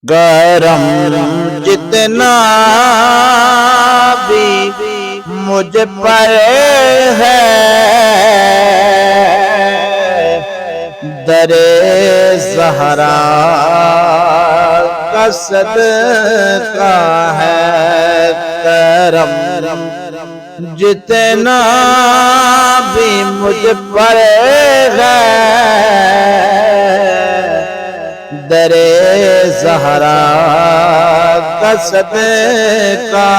کرم جتنا بھی مجھ پر ہے، در زہرا کا صدقہ ہے۔ کرم جتنا بھی مجھ پر ہے، در زہرا کا صدقہ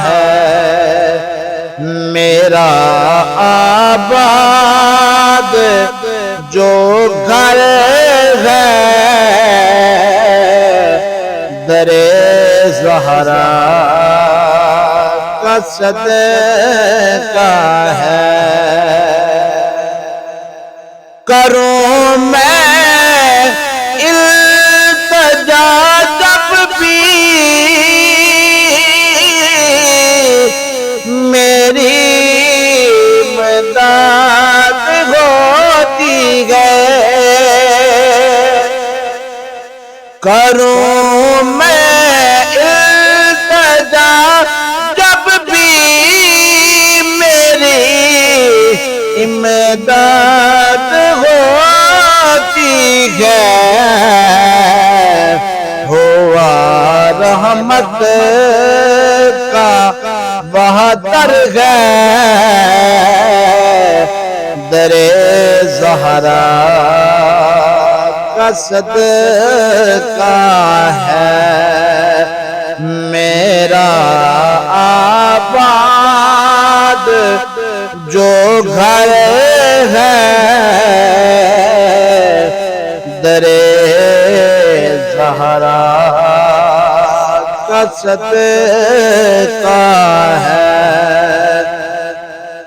ہے۔ میرا آباد جو گھر ہے، در زہرا کا صدقہ ہے۔ کروں میں التجا جب بھی میری مدد ہوتی ہے، کروں میں التجا جب بھی میری امداد ہوتی ہے، ہوا رحمت کا بہتر ہے، در زہرا کا صدقہ ہے۔ میرا آباد جو گھر ہے، در زہرا کا صدقہ ہے۔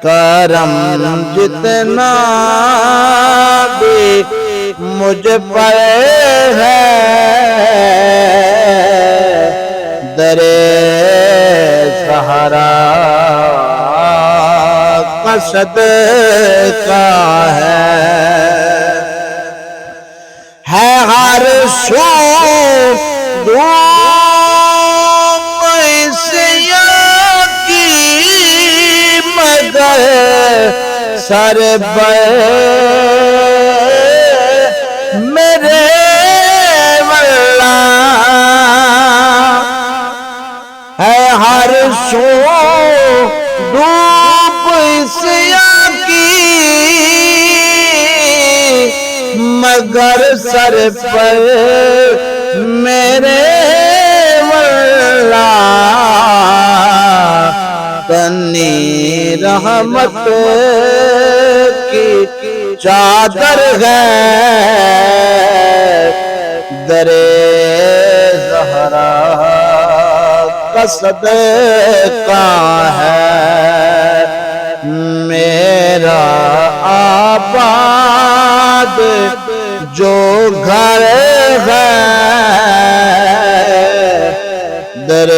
کرم جتنا بھی مجھ پر ہے، در زہرا کا صدقہ ہے۔ ہر سو دھوپ سیاہ کی، مگر سر بر میرے واللہ ہے۔ ہر سو دھوپ سیاہ کی، مگر سر پر میرے واللہ تنی رحمت کی چادر ہے، در زہرا کا صدقہ ہے۔ میرا آباد جو گھر ہے، در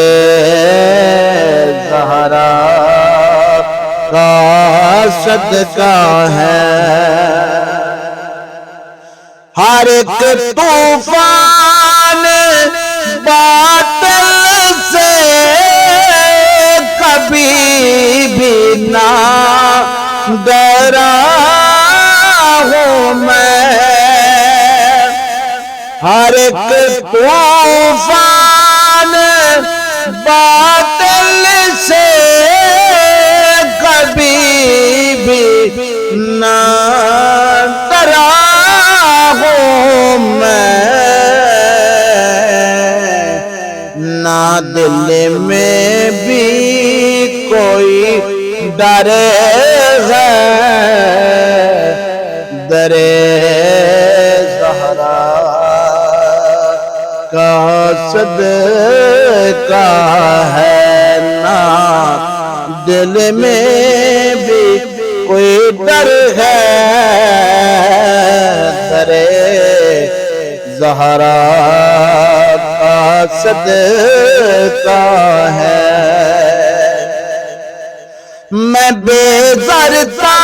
زہرا کا صدقہ ہے۔ ہر ایک طوفان باطل سے کبھی بھی نہ ڈرا ہوں میں، ہر ایک طوفان باطل سے کبھی بھی نہ ڈرا ہوں میں، نہ دل میں بھی کوئی ڈر ہے، در زہرا کا صدقہ ہے۔ نہ دل میں بھی کوئی ڈر ہے، در زہرا کا صدقہ ہے۔ میں بیزار تھا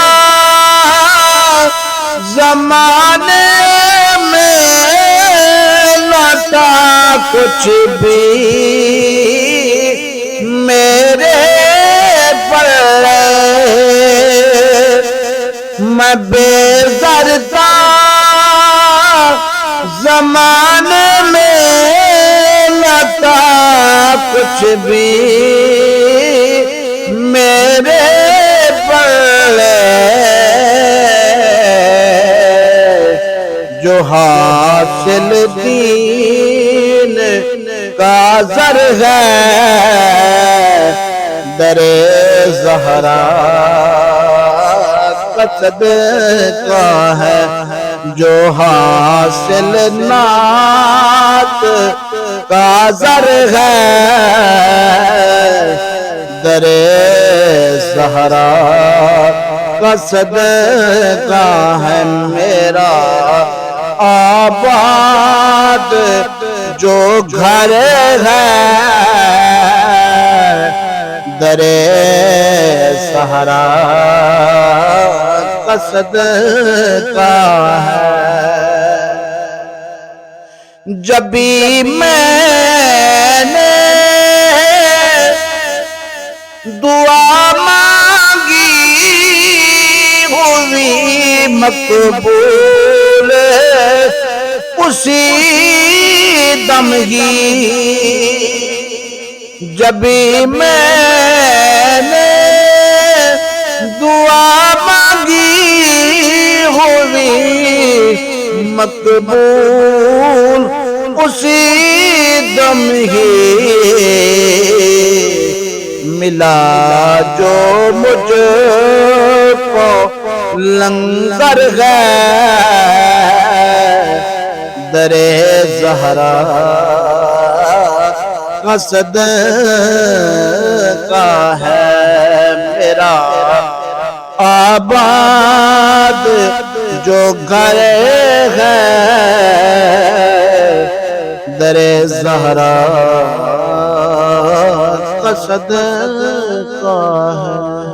زمانے میں، لوٹا کچھ بھی میرے پلے، میں بے زر تھا زمانے میں نہ تھا کچھ بھی میرے پلے، جو حاصل دین کا زر ہے در زہرا کا صدقہ ہے، جو حاصل نعت کا زر ہے در زہرا کا صدقہ ہے، میرا آباد جو گھر ہے در صحرا کا صدقہ ہے۔ جب بھی میں نے دعا مانگی ہوئی مقبول، اسی دم ہی جب بھی میں نے دعا مانگی ہوئی مقبول، اسی دم ہی ملا جو مجھ کو لنگر ہے در زہرا کا صدقہ ہے، میرا آباد جو گھر ہے در زہرا کا صدقہ ہے۔